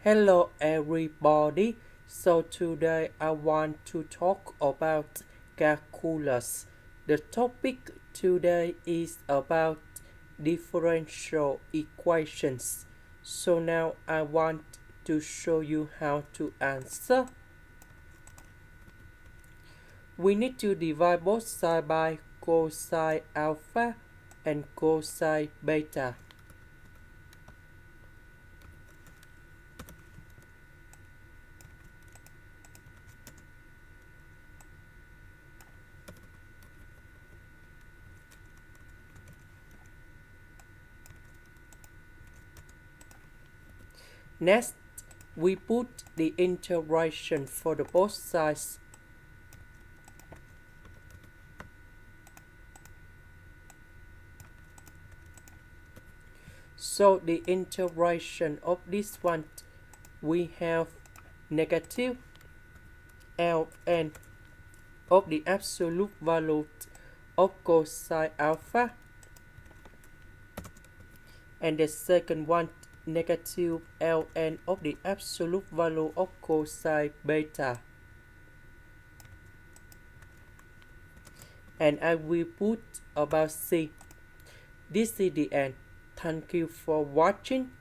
Hello everybody. So today I want to talk about calculus. The topic today is about differential equations. So now I want to show you how to answer. We need to divide both sides by cosine alpha and cosine beta. Next, we put the integration for the both sides. So the integration of this one, we have negative ln of the absolute value of cosine alpha, and the second one, negative ln of the absolute value of cosine beta. And I will put about C. This is the end. Thank you for watching.